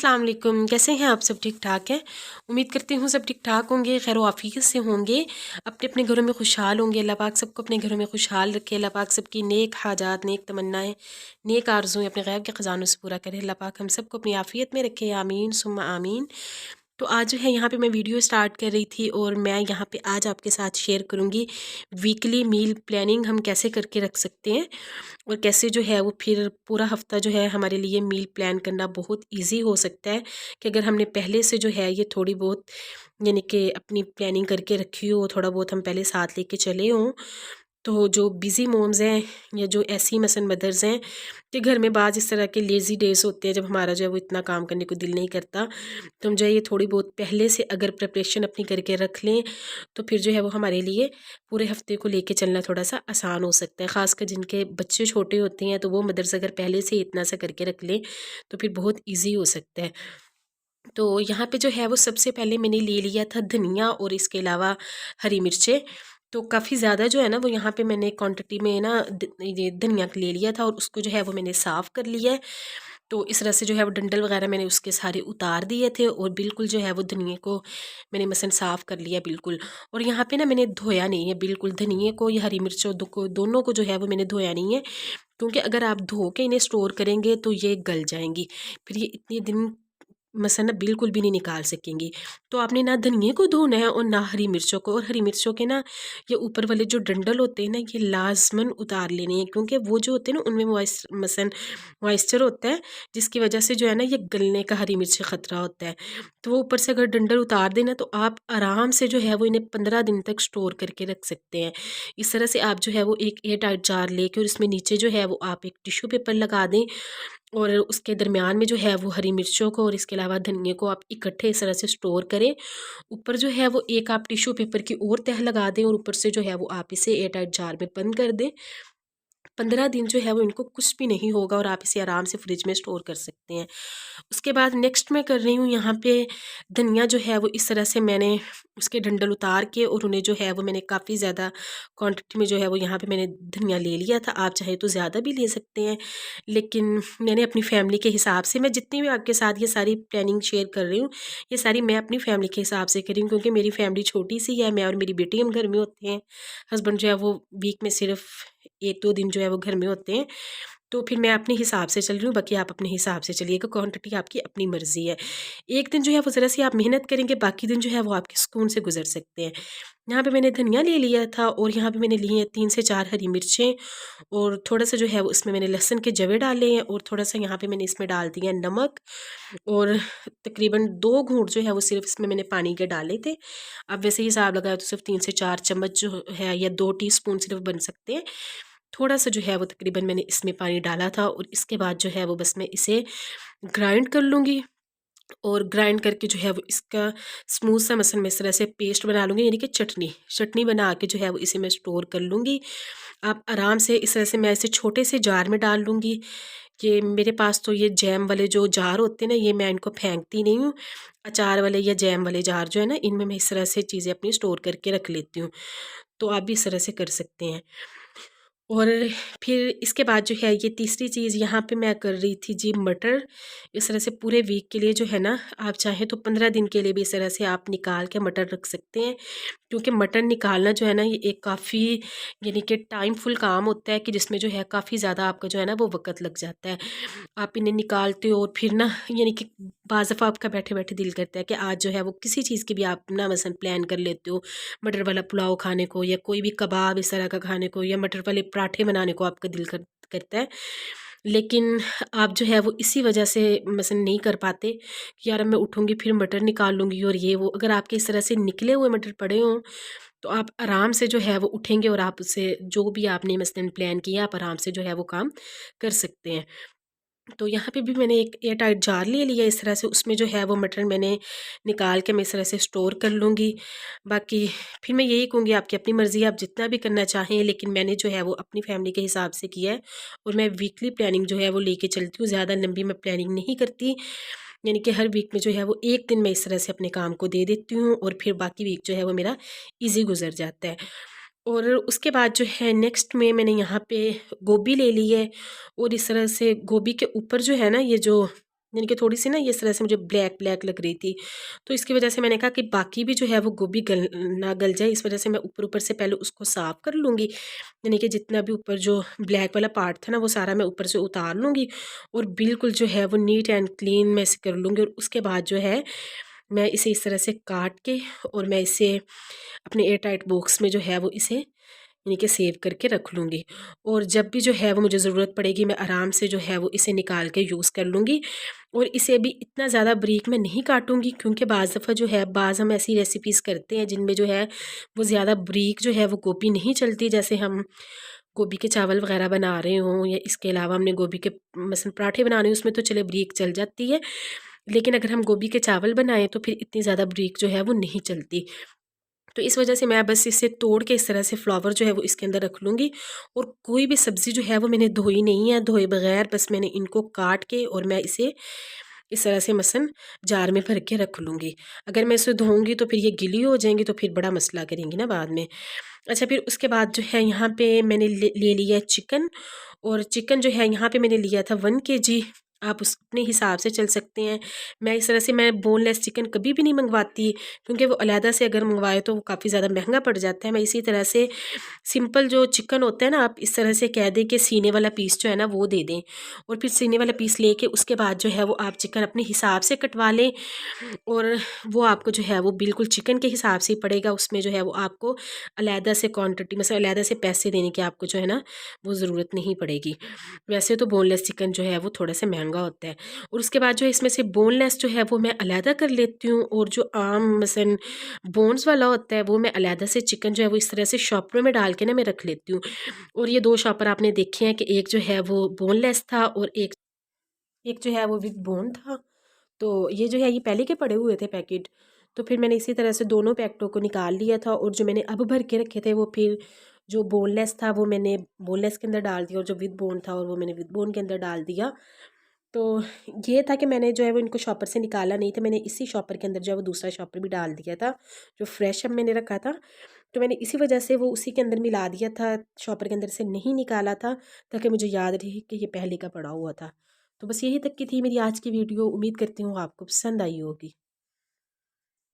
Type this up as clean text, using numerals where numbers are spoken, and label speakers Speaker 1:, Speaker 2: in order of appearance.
Speaker 1: अस्सलाम वालेकुम। कैसे हैं आप? सब ठीक ठाक है। उम्मीद करती हूँ सब ठीक ठाक होंगे, खैर आफियत से होंगे, अपने अपने घरों में खुशहाल होंगे। अल्लाह पाक सबको अपने घरों में खुशहाल रखे। अल्लाह पाक सबकी नेक हाजात, नेक तमन्नाएं, नेक आरज़ुएं अपने गैब के ख़जानों से पूरा करे। अल्लाह पाक हम सबको अपनी आफियत में रखे। आमीन सुम्मा आमीन। तो आज जो है यहाँ पे मैं वीडियो स्टार्ट कर रही थी और मैं यहाँ पे आज आपके साथ शेयर करूँगी वीकली मील प्लानिंग हम कैसे करके रख सकते हैं और कैसे जो है वो फिर पूरा हफ्ता जो है हमारे लिए मील प्लान करना बहुत इजी हो सकता है कि अगर हमने पहले से जो है ये थोड़ी बहुत यानी कि अपनी प्लानिंग करके रखी हो, थोड़ा बहुत हम पहले साथ लेके चले हों, तो जो बिज़ी मोम्स हैं या जो ऐसी मसन मदर्स हैं कि घर में बाज़ इस तरह के लेज़ी डेज़ होते हैं जब हमारा जो है वो इतना काम करने को दिल नहीं करता, तो हम जो है ये थोड़ी बहुत पहले से अगर प्रिपरेशन अपनी करके रख लें तो फिर जो है वो हमारे लिए पूरे हफ्ते को लेके चलना थोड़ा सा आसान हो सकता है। ख़ासकर जिनके बच्चे छोटे होते हैं तो वो मदर्स अगर पहले से इतना सा करके रख लें तो फिर बहुत ईजी हो सकता है। तो यहाँ पे जो है वो सबसे पहले मैंने ले लिया था धनिया और इसके अलावा हरी मिर्चें। तो काफ़ी ज़्यादा जो है ना वो यहाँ पे मैंने क्वांटिटी में ना ये धनिया ले लिया था और उसको जो है वो मैंने साफ़ कर लिया है। तो इस तरह से जो है वो डंडल वगैरह मैंने उसके सारे उतार दिए थे और बिल्कुल जो है वो धनिए को मैंने मसन साफ़ कर लिया बिल्कुल। और यहाँ पे ना मैंने धोया नहीं है बिल्कुल धनिए को या हरी मिर्चों को, दोनों को जो है वो मैंने धोया नहीं है, क्योंकि अगर आप धो के इन्हें स्टोर करेंगे तो ये गल जाएंगी, फिर ये इतने दिन मसाला बिल्कुल भी नहीं निकाल सकेंगी। तो आपने ना धनिए को धोना है और ना हरी मिर्चों को, और हरी मिर्चों के ना ये ऊपर वाले जो डंडल होते हैं ना ये लाजमन उतार लेने हैं, क्योंकि वो जो होते हैं ना उनमें मॉइस्चर होता है जिसकी वजह से जो है ना ये गलने का हरी मिर्च ख़तरा होता है। तो वो ऊपर से अगर डंडल उतार देना तो आप आराम से जो है वो इन्हें 15 दिन तक स्टोर करके रख सकते हैं। इस तरह से आप जो है वो एक एयर टाइट जार लेके और इसमें नीचे जो है वो आप एक टिश्यू पेपर लगा दें और उसके दरमियान में जो है वो हरी मिर्चों को और इसके अलावा धनिए को आप इकट्ठे इस तरह से स्टोर करें। ऊपर जो है वो एक आप टिश्यू पेपर की और तह लगा दें और ऊपर से जो है वो आप इसे एयर टाइट जार में बंद कर दें। 15 दिन जो है वो इनको कुछ भी नहीं होगा और आप इसे आराम से फ्रिज में स्टोर कर सकते हैं। उसके बाद नेक्स्ट मैं कर रही हूँ यहाँ पे धनिया जो है वो इस तरह से मैंने उसके डंडल उतार के और उन्हें जो है वो मैंने काफ़ी ज़्यादा क्वांटिटी में जो है वो यहाँ पे मैंने धनिया ले लिया था। आप चाहे तो ज़्यादा भी ले सकते हैं, लेकिन मैंने अपनी फैमिली के हिसाब से, मैं जितनी भी आपके साथ ये सारी प्लानिंग शेयर कर रही हूँ ये सारी मैं अपनी फैमिली के हिसाब से कर रही हूँ, क्योंकि मेरी फैमिली छोटी सी है, मैं और मेरी बेटी हम घर में होते हैं, हस्बैंड जो है वो वीक में सिर्फ 1-2 दिन जो है वो घर में होते हैं। तो फिर मैं अपने हिसाब से चल रही हूँ, बाकी आप अपने हिसाब से चलिएगा, क्वांटिटी आपकी अपनी मर्ज़ी है। एक दिन जो है वो ज़रा सी आप मेहनत करेंगे, बाकी दिन जो है वो आपके सुकून से गुजर सकते हैं। यहाँ पे मैंने धनिया ले लिया था और यहाँ पे मैंने लिए हैं 3 से 4 हरी मिर्चें और थोड़ा सा जो है वो इसमें मैंने लहसुन के जवे डाले हैं और थोड़ा सा यहाँ पे मैंने इसमें डाल दिया नमक और तकरीबन 2 घूंट जो है वो सिर्फ इसमें मैंने पानी के डाले थे। अब वैसे ही हिसाब लगाया तो सिर्फ 3 से 4 चम्मच जो है या 2 टीस्पून सिर्फ बन सकते हैं। थोड़ा सा जो है वो तकरीबन मैंने इसमें पानी डाला था और इसके बाद जो है वो बस मैं इसे ग्राइंड कर लूँगी और ग्राइंड करके जो है वो इसका स्मूथ सा मसल मैं इस तरह से पेस्ट बना लूँगी, यानी कि चटनी चटनी बना के जो है वो इसे मैं स्टोर कर लूँगी। आप आराम से इस तरह से मैं इसे छोटे से जार में डाल लूँगी। ये मेरे पास तो ये जैम वाले जो जार होते हैं ना ये मैं इनको फेंकती नहीं हूँ, अचार वाले या जैम वाले जार जो है ना इनमें मैं इस तरह से चीज़ें अपनी स्टोर करके रख लेती हूँ। तो आप भी इस तरह से कर सकते हैं। और फिर इसके बाद जो है ये तीसरी चीज़ यहाँ पे मैं कर रही थी जी मटर। इस तरह से पूरे वीक के लिए जो है ना आप चाहें तो 15 दिन के लिए भी इस तरह से आप निकाल के मटर रख सकते हैं, क्योंकि मटर निकालना जो है ना ये एक काफ़ी यानी कि टाइमफुल काम होता है कि जिसमें जो है काफ़ी ज़्यादा आपका जो है ना वो वक़्त लग जाता है। आप इन्हें निकालते हो और फिर ना यानी कि बाज़ दफ़ा आपका बैठे-बैठे दिल करता है कि आज जो है वो किसी चीज़ की भी आप ना मसलन प्लान कर लेते हो, मटर वाला पुलाव खाने को या कोई भी कबाब इस तरह का खाने को या मटर वाले पराठे बनाने को आपका दिल करता है। लेकिन आप जो है वो इसी वजह से मसलन नहीं कर पाते कि यार मैं उठूँगी फिर मटर निकाल लूँगी और ये वो। अगर आपके इस तरह से निकले हुए मटर पड़े हों तो आप आराम से जो है वो उठेंगे और आप उससे जो भी आपने मसलन प्लान किया आप आराम से जो है वो काम कर सकते हैं। तो यहाँ पे भी मैंने एक एयर टाइट जार ले लिया इस तरह से, उसमें जो है वो मटर मैंने निकाल के मैं इस तरह से स्टोर कर लूँगी। बाकी फिर मैं यही कहूँगी आपकी अपनी मर्ज़ी है, आप जितना भी करना चाहें, लेकिन मैंने जो है वो अपनी फैमिली के हिसाब से किया है और मैं वीकली प्लानिंग जो है वो लेके चलती हूँ, ज़्यादा लंबी मैं प्लानिंग नहीं करती। यानी कि हर वीक में जो है वो एक दिन मैं इस तरह से अपने काम को दे देती हूँ और फिर बाकी वीक जो है वो मेरा ईज़ी गुज़र जाता है। और उसके बाद जो है नेक्स्ट में मैंने यहाँ पे गोभी ले ली है और इस तरह से गोभी के ऊपर जो है ना ये जो यानी कि थोड़ी सी ना ये इस तरह से मुझे ब्लैक ब्लैक लग रही थी। तो इसकी वजह से मैंने कहा कि बाकी भी जो है वो गोभी ना गल जाए, इस वजह से मैं ऊपर ऊपर से पहले उसको साफ़ कर लूँगी। यानी कि जितना भी ऊपर जो ब्लैक वाला पार्ट था ना वो सारा मैं ऊपर से उतार लूँगी और बिल्कुल जो है वो नीट एंड क्लीन मैं इसे कर लूँगी। और उसके बाद जो है मैं इसे इस तरह से काट के और मैं इसे अपने एयर टाइट बॉक्स में जो है वो इसे यानी कि सेव करके रख लूँगी। और जब भी जो है वो मुझे ज़रूरत पड़ेगी मैं आराम से जो है वो इसे निकाल के यूज़ कर लूँगी। और इसे भी इतना ज़्यादा बारीक मैं नहीं काटूँगी, क्योंकि बाज़ दफ़ा जो है हम ऐसी रेसिपीज़ करते हैं जिनमें जो है वो ज़्यादा बारीक जो है वो गोभी नहीं चलती। जैसे हम गोभी के चावल वग़ैरह बना रहे हों या इसके अलावा हमने गोभी के मसलन पराठे बनाने, उसमें तो चले बारीक चल जाती है। लेकिन अगर हम गोभी के चावल बनाएँ तो फिर इतनी ज़्यादा बारीक जो है वो नहीं चलती। तो इस वजह से मैं बस इसे तोड़ के इस तरह से फ्लावर जो है वो इसके अंदर रख लूँगी। और कोई भी सब्ज़ी जो है वो मैंने धोई नहीं है, धोए बगैर बस मैंने इनको काट के और मैं इसे इस तरह से मसन जार में भर के रख लूँगी। अगर मैं इसे धोऊँगी तो फिर ये गीली हो जाएँगी, तो फिर बड़ा मसला करेंगी ना बाद में। अच्छा, फिर उसके बाद जो है यहाँ पे मैंने ले लिया है चिकन। और चिकन जो है यहाँ पे मैंने लिया था 1 केजी। आप उस अपने हिसाब से चल सकते हैं। मैं इस तरह से मैं बोनलेस चिकन कभी भी नहीं मंगवाती, क्योंकि वो अलहदा से अगर मंगवाए तो वो काफ़ी ज़्यादा महंगा पड़ जाता है। मैं इसी तरह से सिंपल जो चिकन होता है ना, आप इस तरह से कह दें कि सीने वाला पीस जो है ना वो दे दें। और फिर सीने वाला पीस लेके उसके बाद जो है वो आप चिकन अपने हिसाब से कटवा लें। और वो आपको जो है वो बिल्कुल चिकन के हिसाब से ही पड़ेगा। उसमें जो है वो आपको अलहदा से क्वांटिटी में से अलहदा से पैसे देने की आपको जो है ना वो ज़रूरत नहीं पड़ेगी। वैसे तो बोनलेस चिकन जो है वो थोड़ा सा महंगा होता है। और उसके बाद जो है इसमें से बोनलेस जो है वो मैं अलहदा कर लेती हूँ, और जो आम मसन बोन्स वाला होता है वो मैं अलहदा से चिकन जो है वो इस तरह से शॉपरों में डाल के ना मैं रख लेती हूँ। और ये 2 शॉपर आपने देखे हैं कि एक जो है वो बोनलेस था और एक एक जो है वो विद बोन था। तो ये जो है ये पहले के पड़े हुए थे पैकेट। तो फिर मैंने इसी तरह से दोनों पैकेटों को निकाल लिया था, और जो मैंने अब भर के रखे थे वो फिर जो बोनलेस था वो मैंने बोनलेस के अंदर डाल दिया, और जो विद बोन था और वो मैंने विद बोन के अंदर डाल दिया। तो ये था कि मैंने जो है वो इनको शॉपर से निकाला नहीं था, मैंने इसी शॉपर के अंदर जो है वो दूसरा शॉपर भी डाल दिया था जो फ्रेश अब मैंने रखा था। तो मैंने इसी वजह से वो उसी के अंदर मिला दिया था, शॉपर के अंदर से नहीं निकाला था, ताकि मुझे याद रहे कि ये पहले का पड़ा हुआ था। तो बस यही तक की थी मेरी आज की वीडियो। उम्मीद करती हूँ आपको पसंद आई होगी।